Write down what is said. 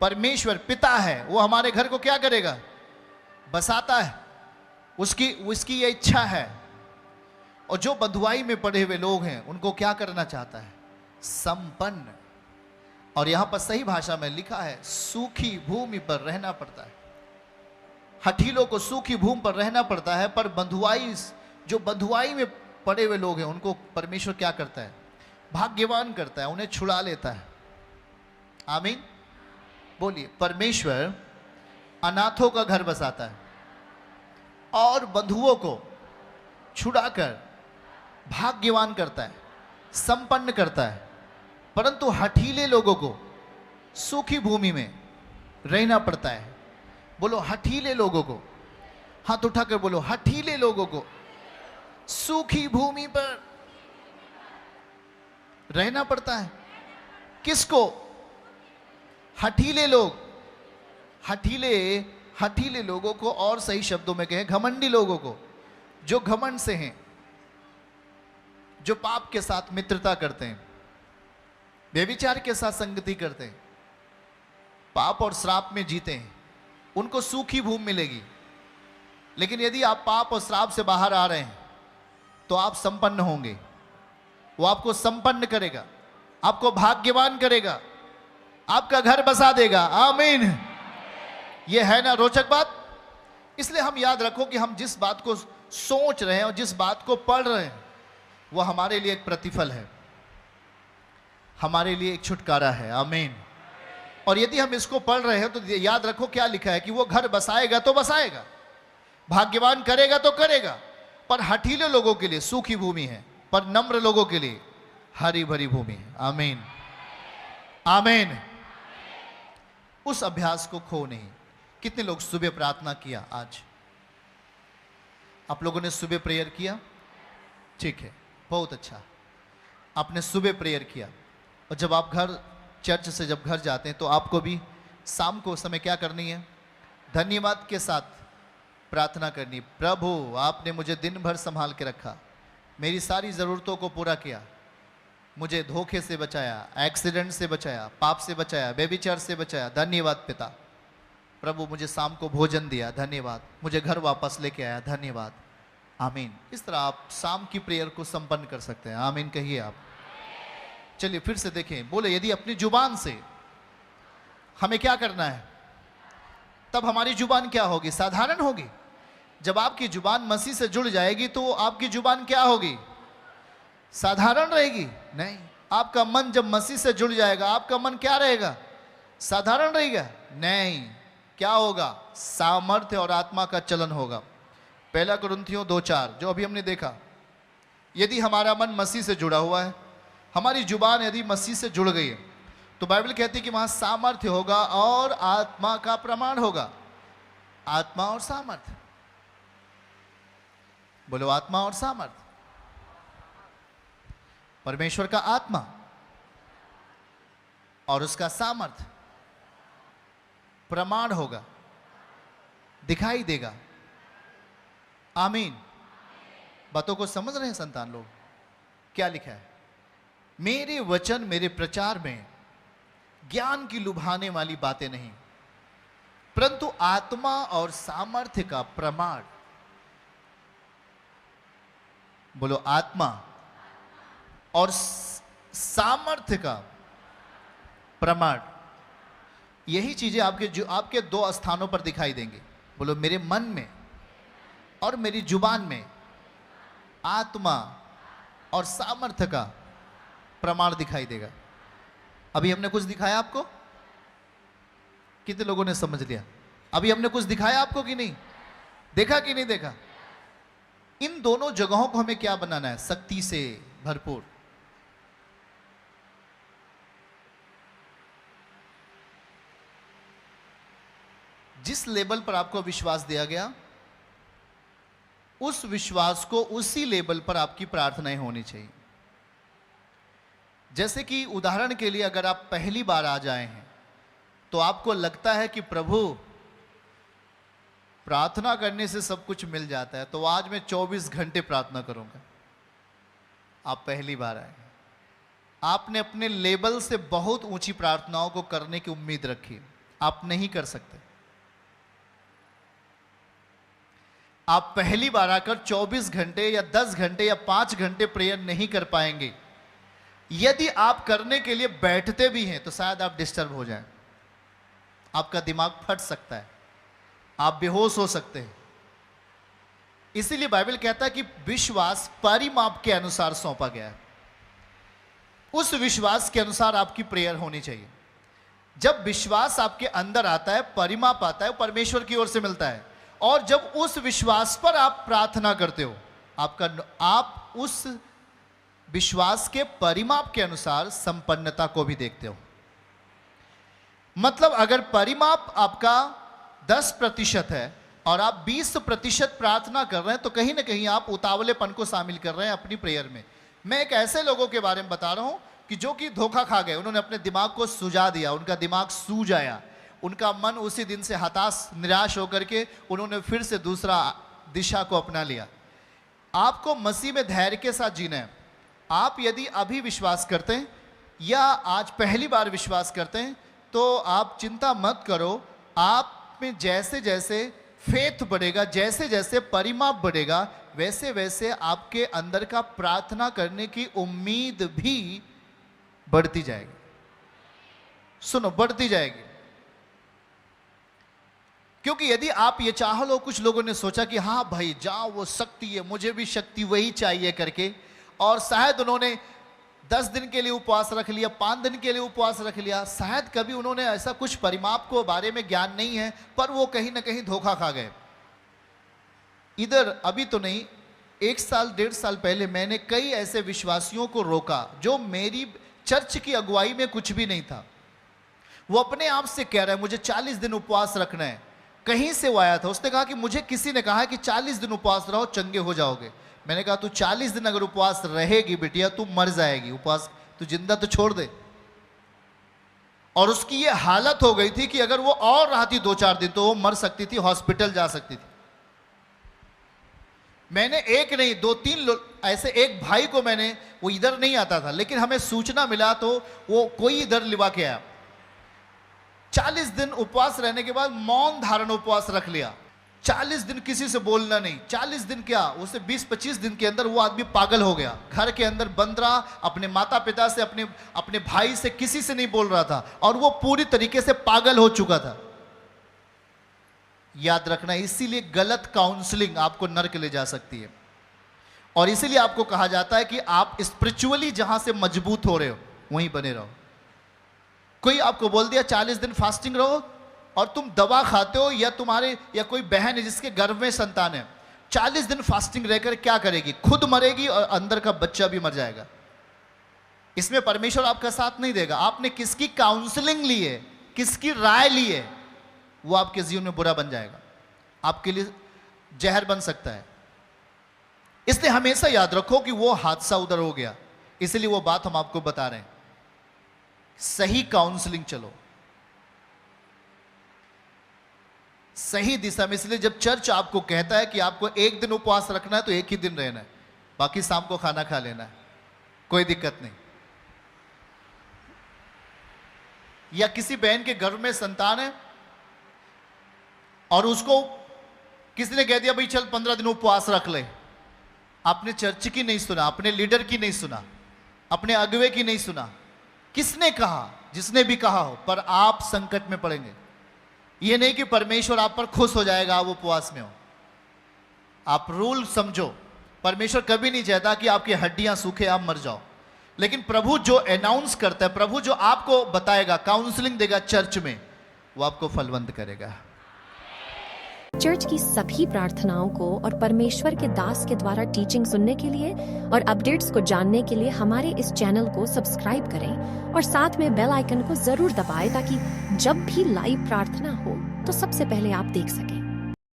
परमेश्वर पिता है, वो हमारे घर को क्या करेगा? बसाता है। उसकी उसकी ये इच्छा है। और जो बंधुआई में पड़े हुए लोग हैं उनको क्या करना चाहता है? संपन्न। और यहां पर सही भाषा में लिखा है सूखी भूमि पर रहना पड़ता है। हठीलों को सूखी भूमि पर रहना पड़ता है, पर बंधुआई, जो बंधुआई में पड़े हुए लोग हैं उनको परमेश्वर क्या करता है? भाग्यवान करता है, उन्हें छुड़ा लेता है। आमीन बोलिए। परमेश्वर अनाथों का घर बसाता है और बंधुओं को छुड़ाकर भाग्यवान करता है, संपन्न करता है। परंतु हठीले लोगों को सूखी भूमि में रहना पड़ता है। बोलो हठीले लोगों को, हाथ उठाकर बोलो, हठीले लोगों को सूखी भूमि पर रहना पड़ता है। किसको? हठीले लोग। हठीले लोगों को, और सही शब्दों में कहें घमंडी लोगों को, जो घमंड से हैं, जो पाप के साथ मित्रता करते हैं, व्यभिचार के साथ संगति करते हैं, पाप और श्राप में जीते हैं, उनको सूखी भूमि मिलेगी। लेकिन यदि आप पाप और श्राप से बाहर आ रहे हैं तो आप संपन्न होंगे। वो आपको संपन्न करेगा, आपको भाग्यवान करेगा, आपका घर बसा देगा। आमीन। ये है ना रोचक बात? इसलिए हम याद रखो कि हम जिस बात को सोच रहे हैं और जिस बात को पढ़ रहे हैं वो हमारे लिए एक प्रतिफल है, हमारे लिए एक छुटकारा है। आमीन। और यदि हम इसको पढ़ रहे हैं तो याद रखो क्या लिखा है कि वो घर बसाएगा तो बसाएगा, भाग्यवान करेगा तो करेगा। पर हठीले लोगों के लिए सूखी भूमि है, पर नम्र लोगों के लिए हरी भरी भूमि है। आमीन आमीन। उस अभ्यास को खो नहीं। कितने लोग सुबह प्रार्थना किया? आज आप लोगों ने सुबह प्रेयर किया? ठीक है, बहुत अच्छा। आपने सुबह प्रेयर किया, और जब आप घर, चर्च से जब घर जाते हैं तो आपको भी शाम को समय क्या करनी है? धन्यवाद के साथ प्रार्थना करनी। प्रभु आपने मुझे दिन भर संभाल के रखा, मेरी सारी ज़रूरतों को पूरा किया, मुझे धोखे से बचाया, एक्सीडेंट से बचाया, पाप से बचाया, व्यभिचार से बचाया। धन्यवाद पिता। प्रभु मुझे शाम को भोजन दिया, धन्यवाद। मुझे घर वापस लेके आया, धन्यवाद। आमीन। इस तरह आप शाम की प्रेयर को संपन्न कर सकते हैं। आमीन कहिए आप। चलिए फिर से देखें। बोले यदि अपनी जुबान से हमें क्या करना है, तब हमारी जुबान क्या होगी? साधारण होगी। जब आपकी जुबान मसीह से जुड़ जाएगी तो आपकी जुबान क्या होगी? साधारण रहेगी? नहीं। आपका मन जब मसीह से जुड़ जाएगा, आपका मन क्या रहेगा? साधारण रहेगा? नहीं। क्या होगा? सामर्थ्य और आत्मा का चलन होगा। 1 कुरिन्थियों 2:4 जो अभी हमने देखा। यदि हमारा मन मसीह से जुड़ा हुआ है, हमारी जुबान यदि मसीह से जुड़ गई है, तो बाइबल कहती है कि वहां सामर्थ्य होगा और आत्मा का प्रमाण होगा। आत्मा और सामर्थ्य। बोलो आत्मा और सामर्थ्य। परमेश्वर का आत्मा और उसका सामर्थ्य प्रमाण होगा, दिखाई देगा। आमीन। बातों को समझ रहे हैं संतान लोग? क्या लिखा है? मेरे वचन मेरे प्रचार में ज्ञान की लुभाने वाली बातें नहीं, परंतु आत्मा और सामर्थ्य का प्रमाण। बोलो आत्मा और सामर्थ्य का प्रमाण। यही चीजें आपके 2 स्थानों पर दिखाई देंगी। बोलो मेरे मन में और मेरी जुबान में आत्मा और सामर्थ्य का प्रमाण दिखाई देगा। अभी हमने कुछ दिखाया आपको? कितने लोगों ने समझ लिया? अभी हमने कुछ दिखाया आपको कि नहीं? देखा कि नहीं देखा? इन दोनों जगहों को हमें क्या बनाना है? शक्ति से भरपूर। जिस लेवल पर आपको विश्वास दिया गया, उस विश्वास को उसी लेवल पर आपकी प्रार्थनाएं होनी चाहिए। जैसे कि उदाहरण के लिए अगर आप पहली बार आ जाए हैं तो आपको लगता है कि प्रभु प्रार्थना करने से सब कुछ मिल जाता है, तो आज मैं 24 घंटे प्रार्थना करूंगा। आप पहली बार आए हैं, आपने अपने लेवल से बहुत ऊंची प्रार्थनाओं को करने की उम्मीद रखी, आप नहीं कर सकते। आप पहली बार आकर 24 घंटे या 10 घंटे या 5 घंटे प्रेयर नहीं कर पाएंगे। यदि आप करने के लिए बैठते भी हैं तो शायद आप डिस्टर्ब हो जाएं, आपका दिमाग फट सकता है, आप बेहोश हो सकते हैं। इसीलिए बाइबल कहता है कि विश्वास परिमाप के अनुसार सौंपा गया है। उस विश्वास के अनुसार आपकी प्रेयर होनी चाहिए। जब विश्वास आपके अंदर आता है, परिमाप आता है, परमेश्वर की ओर से मिलता है। और जब उस विश्वास पर आप प्रार्थना करते हो, आप उस विश्वास के परिमाप के अनुसार संपन्नता को भी देखते हो। मतलब अगर परिमाप आपका 10% है और आप 20% प्रार्थना कर रहे हैं, तो कहीं ना कहीं आप उतावलेपन को शामिल कर रहे हैं अपनी प्रेयर में। मैं एक ऐसे लोगों के बारे में बता रहा हूं कि जो कि धोखा खा गए, उन्होंने अपने दिमाग को सुझा दिया, उनका दिमाग सूज आया, उनका मन उसी दिन से हताश निराश होकर के उन्होंने फिर से दूसरा दिशा को अपना लिया। आपको मसीह में धैर्य के साथ जीना है। आप यदि अभी विश्वास करते हैं या आज पहली बार विश्वास करते हैं तो आप चिंता मत करो। आप में जैसे जैसे फेथ बढ़ेगा, जैसे जैसे परिमाप बढ़ेगा, वैसे वैसे आपके अंदर का प्रार्थना करने की उम्मीद भी बढ़ती जाएगी। सुनो, बढ़ती जाएगी। क्योंकि यदि आप ये चाह लो, कुछ लोगों ने सोचा कि हाँ भाई जाओ, वो शक्ति है, मुझे भी शक्ति वही चाहिए करके, और शायद उन्होंने 10 दिन के लिए उपवास रख लिया, 5 दिन के लिए उपवास रख लिया। शायद कभी उन्होंने ऐसा कुछ परिमाप को बारे में ज्ञान नहीं है, पर वो कहीं ना कहीं धोखा खा गए। इधर अभी तो नहीं, 1 साल 1.5 साल पहले मैंने कई ऐसे विश्वासियों को रोका जो मेरी चर्च की अगुवाई में कुछ भी नहीं था। वो अपने आप से कह रहा है मुझे 40 दिन उपवास रखना है। कहीं से वो आया था, उसने कहा कि मुझे किसी ने कहा कि 40 दिन उपवास रहो, चंगे हो जाओगे। मैंने कहा तू 40 दिन अगर उपवास रहेगी बिटिया, तू मर जाएगी। उपवास तू जिंदा तो छोड़ दे। और उसकी ये हालत हो गई थी कि अगर वो और रहती 2-4 दिन तो वो मर सकती थी, हॉस्पिटल जा सकती थी। मैंने एक नहीं 2-3 लोग ऐसे, एक भाई को मैंने, वो इधर नहीं आता था लेकिन हमें सूचना मिला तो वो कोई इधर लिवा के आया। 40 दिन उपवास रहने के बाद मौन धारण उपवास रख लिया। 40 दिन किसी से बोलना नहीं। 40 दिन क्या, उसे 20-25 दिन के अंदर वो आदमी पागल हो गया। घर के अंदर बंद रहा, अपने माता पिता से, अपने भाई से, किसी से नहीं बोल रहा था, और वो पूरी तरीके से पागल हो चुका था। याद रखना, इसीलिए गलत काउंसलिंग आपको नरक ले जा सकती है। और इसीलिए आपको कहा जाता है कि आप स्पिरिचुअली जहां से मजबूत हो रहे हो वहीं बने रहो। कोई आपको बोल दिया 40 दिन फास्टिंग रहो, और तुम दवा खाते हो, या कोई बहन है जिसके गर्भ में संतान है, 40 दिन फास्टिंग रहकर क्या करेगी? खुद मरेगी और अंदर का बच्चा भी मर जाएगा। इसमें परमेश्वर आपका साथ नहीं देगा। आपने किसकी काउंसलिंग ली है, किसकी राय ली है, वो आपके जीवन में बुरा बन जाएगा, आपके लिए जहर बन सकता है। इसलिए हमेशा याद रखो कि वो हादसा उधर हो गया, इसलिए वो बात हम आपको बता रहे हैं। सही काउंसलिंग चलो, सही दिशा में। इसलिए जब चर्च आपको कहता है कि आपको 1 दिन उपवास रखना है तो 1 ही दिन रहना है, बाकी शाम को खाना खा लेना है, कोई दिक्कत नहीं। या किसी बहन के गर्भ में संतान है और उसको किसी ने कह दिया भाई चल 15 दिन उपवास रख ले। आपने चर्च की नहीं सुना, अपने लीडर की नहीं सुना, अपने अगुवे की नहीं सुना। किसने कहा? जिसने भी कहा हो, पर आप संकट में पड़ेंगे। यह नहीं कि परमेश्वर आप पर खुश हो जाएगा आप उपवास में हो। आप रूल समझो, परमेश्वर कभी नहीं चाहता कि आपकी हड्डियां सूखे आप मर जाओ। लेकिन प्रभु जो अनाउंस करता है, प्रभु जो आपको बताएगा, काउंसलिंग देगा चर्च में, वो आपको फलवंत करेगा। चर्च की सभी प्रार्थनाओं को और परमेश्वर के दास के द्वारा टीचिंग सुनने के लिए और अपडेट्स को जानने के लिए हमारे इस चैनल को सब्सक्राइब करें और साथ में बेल आइकन को जरूर दबाएं ताकि जब भी लाइव प्रार्थना हो तो सबसे पहले आप देख सकें।